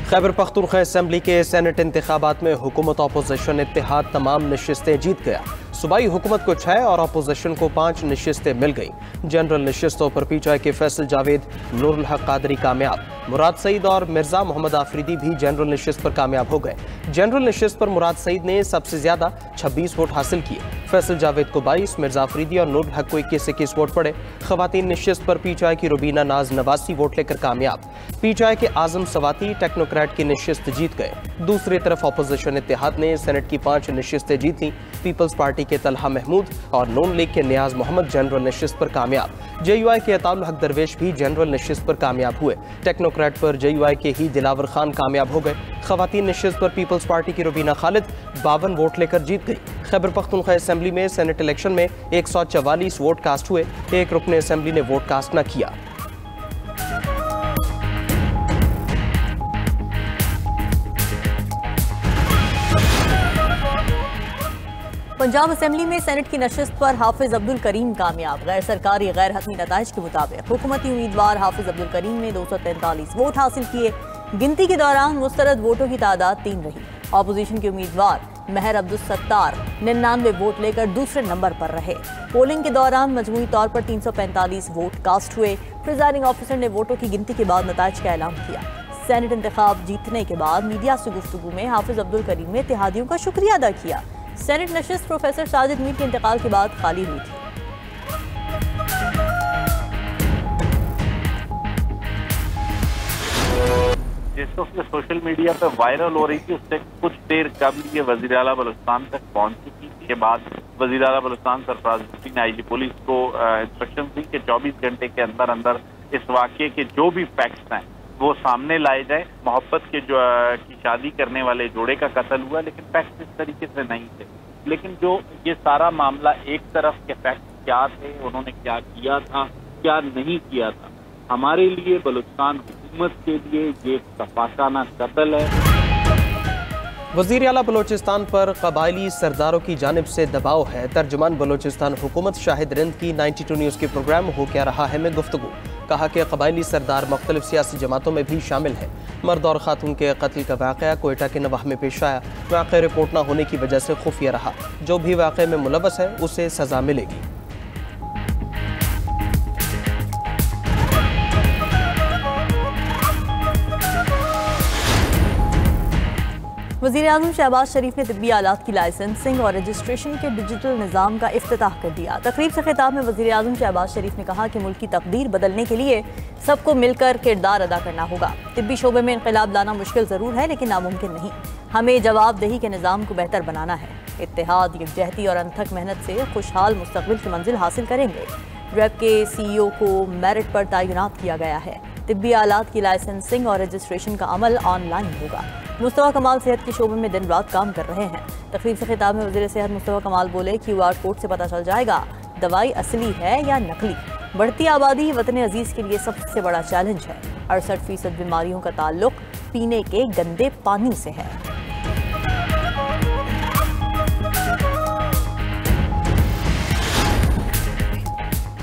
Khyber Pakhtunkhwa assembly के senate इंतखाबात में हुकूमत अपोजिशन इत्तेहाद तमाम नशिस्तें जीत गया। सूबाई हुकूमत को 6 और अपोजिशन को 5 नशिस्तें मिल गईं। जनरल नशिस्तों पर पीटीआई के फैसल जावेद, नूरुल हक कादरी कामयाब। मुराद सईद और मिर्जा मोहम्मद आफरीदी भी जनरल नशिस्त पर कामयाब हो गए। जनरल नशिस्त पर मुराद सईद ने सबसे ज्यादा 26 वोट हासिल किए। फैसल जावेद को 22, मिर्जा आफरीदी और नूरुल हक को 21 वोट पड़े। खवातीन नशिस्त पर पीटीआई की रुबीना नाज 89 वोट लेकर कामयाब। पीटीआई के आजम सवाती टेक्नोक्रेट की नशिस्त जीत गए। दूसरी तरफ अपोजिशन इत्तेहाद ने सेनेट की 5 नशिस्तें जीती। पीपल्स पार्टी के तलहा महमूद और नून लीग के नियाज मोहम्मद जनरल नशिस्त पर कामयाब। जेयूआई के अताउल हक दरवेश भी जनरल नशिस्त पर कामयाब हुए। टेक्नोक्रेट पर जेयूआई के ही दिलावर खान कामयाब हो गए। खवातीन नशिस्त पर पीपल्स पार्टी की रुबीना खालिद 52 वोट लेकर जीत गई। खैबर पख्तूनख्वा असेंबली में सेनेट इलेक्शन में 144 वोट कास्ट हुए। एक रुकने असेंबली ने वोट कास्ट न किया। पंजाब असेंबली में सेनेट की नशिस्त पर हाफिज अब्दुल करीम कामयाब। गैर सरकारी गैर हतमी नताइज के मुताबिक हुकूमती उम्मीदवार हाफिज अब्दुल करीम ने 243 वोट हासिल किए। गिनती के दौरान मुस्तरद वोटों की तादाद 3 रही। अपोजिशन के उम्मीदवार महर अब्दुल सत्तार 99 वोट लेकर दूसरे नंबर पर रहे। पोलिंग के दौरान मजमूई तौर पर 345 वोट कास्ट हुए। प्रिजाइडिंग ऑफिसर ने वोटों की गिनती के बाद नताइज का ऐलान किया। सेनेट इंतखाब जीतने के बाद मीडिया से गुफ्तगू में हाफिज अब्दुल करीम ने इत्तेहादियों का शुक्रिया अदा किया। सेनेट नशिस्त प्रोफेसर साजिद मीर के इंतकाल के बाद खाली हुई थी। जिस वक्त सोशल मीडिया पर वायरल हो रही थी उससे कुछ देर कबल ये वज़ीर आला बलूचिस्तान तक पहुंच चुकी थी। के बाद वज़ीर आला बलूचिस्तान सरफराज भुट्टी ने आईजी पुलिस को इंस्ट्रक्शन दी कि 24 घंटे के अंदर अंदर इस वाक़े के जो भी फैक्ट्स हैं वो सामने लाए जाए। मोहब्बत के जो की शादी करने वाले जोड़े का कत्ल हुआ, लेकिन फैक्ट्स इस तरीके से नहीं थे। लेकिन जो ये सारा मामला एक तरफ के फैक्ट्स क्या थे, उन्होंने क्या किया था, क्या नहीं किया था, हमारे लिए बलूचिस्तान हुकूमत के लिए ये सफाकाना कत्ल है। वज़ीर आला बलूचिस्तान पर कबायली सरदारों की जानिब से दबाव है। तर्जुमान बलूचिस्तान हुकूमत शाहिद रिंद की 92 न्यूज़ के प्रोग्राम हो क्या रहा है में गुफ्तगू। कहा कि कबायली सरदार मुख्तलिफ सियासी जमातों में भी शामिल हैं। मर्द और खातून के कत्ल का वाक़या कोयटा के नवाह में पेश आया। वाक़या रिपोर्ट न होने की वजह से खुफिया रहा। जो भी वाक़े में मुलव्वस है उसे सज़ा मिलेगी। वज़ीर आज़म शहबाज शरीफ ने तिब्बी आलात की लाइसेंसिंग और रजिस्ट्रेशन के डिजिटल निज़ाम का इफ्तिताह कर दिया। तकरीब से खिताब में वज़ीर आज़म शहबाज शरीफ ने कहा कि मुल्क की तकदीर बदलने के लिए सबको मिलकर किरदार अदा करना होगा। तिब्बी शोबे में इनकलाब लाना मुश्किल ज़रूर है, लेकिन नामुमकिन नहीं। हमें जवाबदेही के निज़ाम को बेहतर बनाना है। इत्तेहाद, यकजहती और अनथक मेहनत से खुशहाल मुस्तक़बिल की मंजिल हासिल करेंगे। रैब के CEO को मेरिट पर तैनात किया गया है। तिब्बी आलात की लाइसेंसिंग और रजिस्ट्रेशन का अमल ऑनलाइन होगा। मुस्तफ़ा कमाल सेहत के शोबे में दिन रात काम कर रहे हैं। तकरीब से खिताब में वज़ीर सेहत मुस्तफ़ा कमाल बोले, QR कोड से पता चल जाएगा दवाई असली है या नकली। बढ़ती आबादी वतन अजीज़ के लिए सबसे बड़ा चैलेंज है। 68% बीमारियों का ताल्लुक पीने के गंदे पानी से है।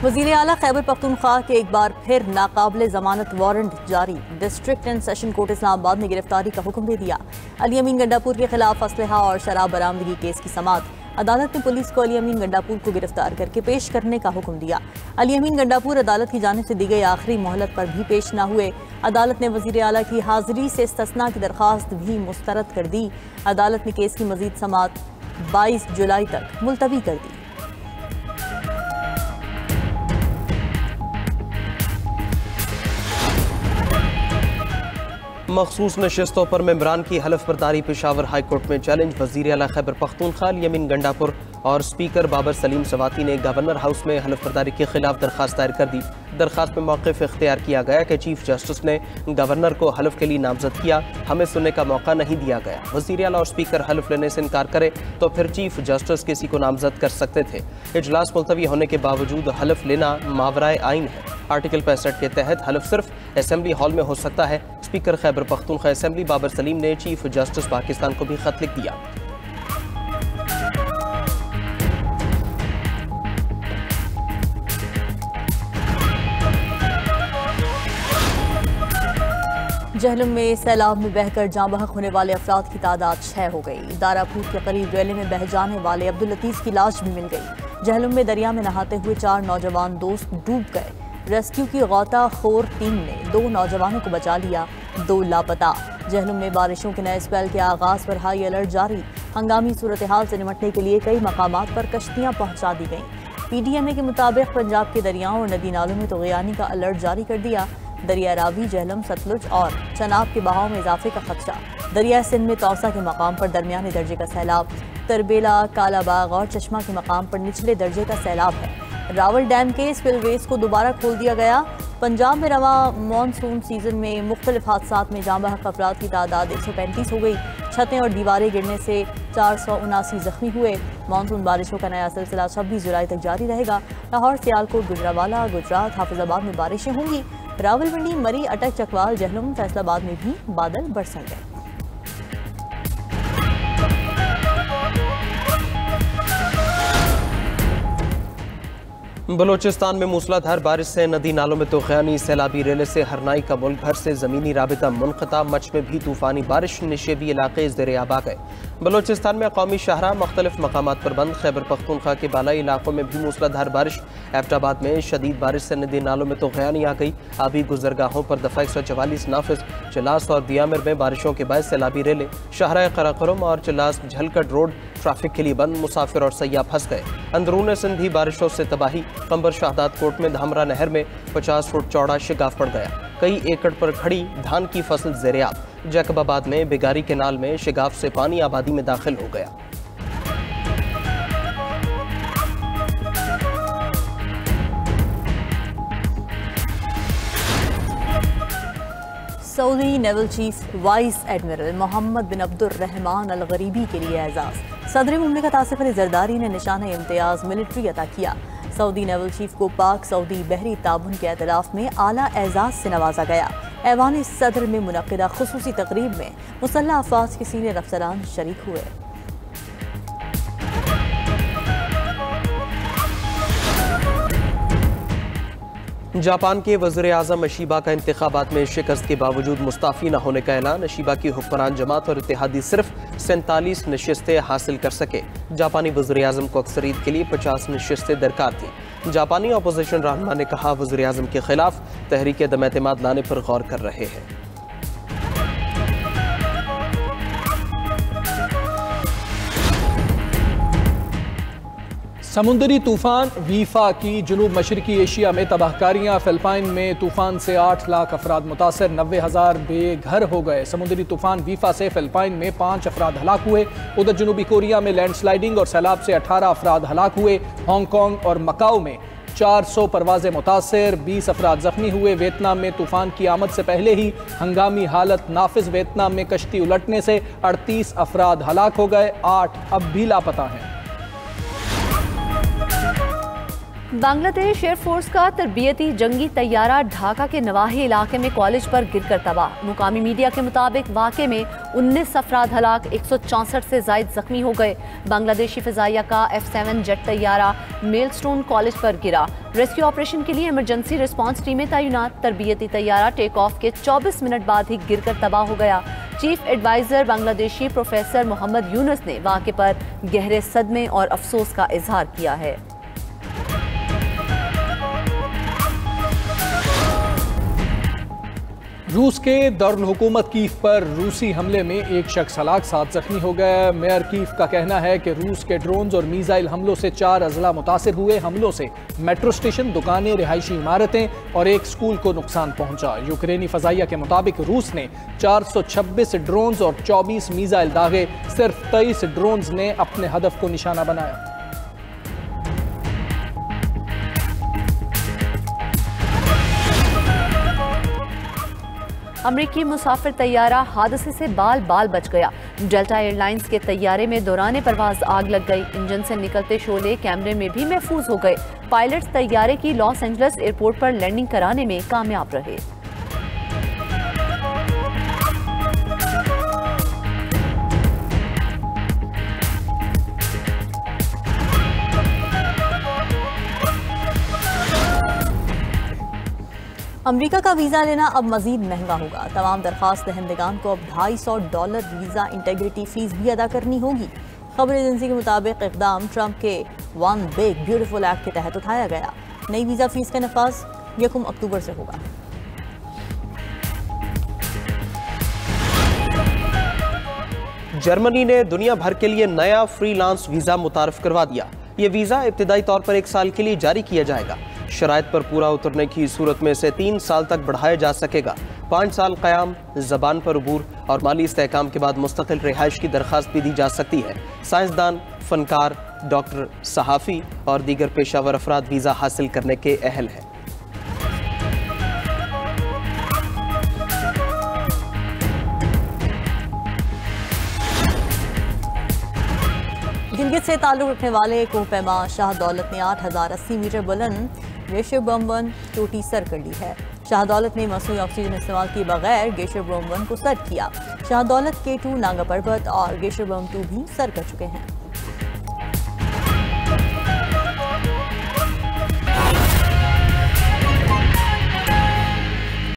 वज़ीर आला खैबर पख्तूनख्वा के एक बार फिर नाकाबिल ज़मानत वारंट जारी। District and session court Islamabad ने गिरफ्तारी का हुक्म दे दिया। अली अमीन गंडापुर के खिलाफ असलहा और शराब बरामदगी केस की समाअत। अदालत ने पुलिस को अली अमीन गंडापुर को गिरफ्तार करके पेश करने का हुक्म दिया। अली अमीन गंडापुर अदालत की जानिब से दी गई आखिरी मोहलत पर भी पेश न हुए। अदालत ने वज़ीर आला की हाजिरी से इस्तिस्ना की दरख्वास्त भी मुस्तरद कर दी। अदालत ने केस की मजीद समाअत 22 जुलाई तक मुलतवी कर दी। मखसूस नशिस्तों पर मेंबरान की हलफ बर्दारी पेशावर हाई कोर्ट में चैलेंज। वज़ीर आला खैबर पख्तूनख्वा अली अमीन गंडापुर और स्पीकर बाबर सलीम सवाती ने गवर्नर हाउस में हलफ बर्दारी के खिलाफ दरख्वास्त दायर कर दी। दरख्वास्त में मौक़िफ़ इख्तियार किया गया कि चीफ जस्टिस ने गवर्नर को हलफ के लिए नामजद किया, हमें सुनने का मौका नहीं दिया गया। वज़ीर आला और स्पीकर हलफ लेने से इनकार करे तो फिर चीफ जस्टिस किसी को नामजद कर सकते थे। इजलास मुलतवी होने के बावजूद हलफ लेना मावराए आइन है। आर्टिकल 65 के तहत हलफ सिर्फ असेंबली हॉल में हो सकता है। स्पीकर खैबर पख्तूनख्वा असेंबली बाबर सलीम ने चीफ जस्टिस पाकिस्तान को भी खत लिख दिया। जहलम में सैलाब में बहकर जाँ बहक होने वाले अफराद की तादाद 6 हो गई। दारापुर के करीब रेले में बह जाने वाले अब्दुल लतीफ़ की लाश भी मिल गई। जहलम में दरिया में नहाते हुए 4 नौजवान दोस्त डूब गए। रेस्क्यू की गौताखोर टीम ने 2 नौजवानों को बचा लिया, 2 लापता। जहलम में बारिशों के नए स्पेल के आगाज पर हाई अलर्ट जारी। हंगामी सूरत हाल से निपटने के लिए कई मकामात पर कश्तियाँ पहुँचा दी गईं। PDMA के मुताबिक पंजाब के दरियाओं और नदी नालों में तुग़यानी का अलर्ट जारी कर दिया। दरिया रावी, जहलम, सतलुज और चनाब के बहाव में इजाफे का खदशा। दरिया सिंध में तौसा के मकाम पर दरमियाने दर्जे का सैलाब। तरबेला, कालाबाग और चश्मा के मकाम पर निचले दर्जे का सैलाब है। रावल डैम के स्पिलवेज को दोबारा खोल दिया गया। पंजाब में रवा मानसून सीजन में मुख्तलिफ हादसात में जाँ बहक अफराद की तादाद 135 हो गई। छतें और दीवारें गिरने से 479 जख्मी हुए। मानसून बारिशों का नया सिलसिला 26 जुलाई तक जारी रहेगा। लाहौर, सियालकोट, गुजरावाला, गुजरात, हाफिजाबाद में बारिशें होंगी। रावलपिंडी, मरी, अटक, चकवाल, जहलम, फैसलाबाद में भी बादल बरसेंगे। बलोचिस्तान में मूसलाधार बारिश से नदी नालों में तूफ़ानी सैलाबी रेले से हरनाई का मुल्क भर से ज़मीनी राबिता मुनक़ता। मच में भी तूफ़ानी बारिश, निशेबी इलाके ज़ेर-ए-आब आ गए। बलोचिस्तान में कौमी शाहरा मुख्तलिफ मकामात पर बंद। खैबर पख्तूनख्वा के बालाई इलाकों में भी मूसलाधार बारिश। एबटाबाद में शदीद बारिश से नदी नालों में तूफ़ानी आ गई। आबी गुजरगाहों पर दफ़ा 144 नाफिज। चिलास और बियामिर में बारिशों के बायस सैलाबी रेले। शाहरा कराकोरम और चिलास झलकट रोड ट्रैफिक के लिए बंद। मुसाफिर और सयाह फंस गए। अंदरून सिंध भी बारिशों से तबाही। कंबर शाहदाद कोट में धामरा नहर में 50 फुट चौड़ा शिगाफ पड़ गया। कई एकड़ पर खड़ी धान की फसल ज़ेर-ए-आब। जैकबाबाद में बिगारी केनाल में शिगाफ से पानी आबादी में दाखिल हो गया। Saudi naval chief vice admiral Mohammed bin Abdulrahman Al Gharibi के लिए एजाज़। सदर मुमलिकत आसिफ अली जरदारी ने निशान इम्तियाज़ मिलिट्री अता किया। सऊदी नेवल चीफ को पाक सऊदी बहरी ताबुन के एतलाफ में आला एजाज़ से नवाजा गया। ऐवान सदर में मुनक़िदा खुसूसी तकरीब में मुसल्लह अफवाज के सीनियर अफसरान शरीक हुए। जापान के वज़ीर-ए-आज़म अशीबा का इंतखाबात में शिकस्त के बावजूद मुस्ताफ़ी न होने का ऐलान। अशीबा की हुक्मरान जमात और इत्तेहादी सिर्फ 47 नशिस्तें हासिल कर सके। जापानी वज़ीर-ए-आज़म को अक्सरियत के लिए 50 नशिस्तें दरकार थी। जापानी अपोजिशन रहनुमा ने कहा, वज़ीर-ए-आज़म के खिलाफ तहरीक अदम एतमाद लाने पर गौर कर रहे हैं। समुद्री तूफान वीफा की जुनूब मशरकी एशिया में तबाहकारियाँ। फिलिपाइन में तूफान से 8 लाख अफराद मुतासर, 90,000 बेघर हो गए। समुद्री तूफान वीफा से फिलिपाइन में 5 अफराद हलाक हुए। उधर जनूबी कोरिया में लैंडस्लाइडिंग और सैलाब से 18 अफराद हलाक हुए। हांगकांग और मकाऊ में 400 परवाजें मुतासर, 20 अफराद जख्मी हुए। वियतनाम में तूफान की आमद से पहले ही हंगामी हालत नाफिज। वियतनाम में कश्ती उलटने से 38 अफराद हलाक हो गए, 8 अब भी लापता हैं। बांग्लादेश एयरफोर्स का तरबियती जंगी तैयारा ढाका के नवाही इलाके में कॉलेज पर गिरकर तबाह। मुकामी मीडिया के मुताबिक वाक़े में 19 अफराद हलाक, 164 से ज़ायद जख्मी हो गए। बांग्लादेशी फ़िज़ाइया का F-7 जेट तैयारा मेलस्टोन कॉलेज पर गिरा। रेस्क्यू ऑपरेशन के लिए इमरजेंसी रिस्पांस टीमें तैनात। तरबियती तैयारा टेक ऑफ के 24 मिनट बाद ही गिरकर तबाह हो गया। Chief adviser Bangladeshi professor Mohammad Yunus ने वाक़े पर गहरे सदमे और अफसोस का इजहार किया है। रूस के दारुल हुकूमत कीव पर रूसी हमले में एक शख्स हलाक, 7 जख्मी हो गए। मेयर कीव का कहना है कि रूस के ड्रोन्स और मीज़ाइल हमलों से 4 अजला मुतासिर हुए। हमलों से मेट्रो स्टेशन, दुकानें, रिहायशी इमारतें और एक स्कूल को नुकसान पहुंचा। यूक्रेनी फ़ज़ाइया के मुताबिक रूस ने 426 ड्रोन्स और 24 मीज़ाइल दागे। सिर्फ 23 ड्रोन्स ने अपने हदफ को निशाना बनाया। अमरीकी मुसाफिर तैयारा हादसे से बाल बाल बच गया। डेल्टा एयरलाइंस के तैयारे में दौरान परवाज आग लग गई। इंजन से निकलते शोले कैमरे में भी महफूज हो गए। पायलट्स तैयारे की लॉस एंजल्स एयरपोर्ट पर लैंडिंग कराने में कामयाब रहे। अमेरिका का वीज़ा लेना अब मजीद महंगा होगा। तमाम दरख्वास्त दहंदगान को अब $250 वीज़ा इंटेग्रिटी फ़ीस भी अदा करनी होगी। खबर एजेंसी के मुताबिक इक़दाम ट्रंप के वन बिग ब्यूटीफुल एक्ट के तहत उठाया गया। नई वीज़ा फ़ीस का नफाज 1 अक्टूबर से होगा। जर्मनी ने दुनिया भर के लिए नया फ्रीलांस वीज़ा मुतारफ करवा दिया। ये वीज़ा इब्तिदाई तौर पर 1 साल के लिए जारी किया जाएगा। शराइत पर पूरा उतरने की सूरत में इसे 3 साल तक बढ़ाया जा सकेगा। 5 साल क़याम, ज़बान पर अबूर और माली इस्तेहकाम के बाद मुस्तकिल रिहाइश की दरख्वास्त भी दी जा सकती है। साइंसदान, फनकार, डॉक्टर, सहाफ़ी और दीगर पेशावर अफराद वीज़ा हासिल करने के अहल हैं। गिलगित से ताल्लुक़ रखने वाले कोहपैमा शाह दौलत ने 8080 मीटर बुलंद ग्लेशियर बम 1 चोटी सर कर ली है। शाह दौलत ने मसनूई ऑक्सीजन इस्तेमाल किए बगैर ग्लेशियर बम 1 को सर किया। शाह दौलत K2 नांगा पर्वत और ग्लेशियर बम 2 भी सर कर चुके हैं।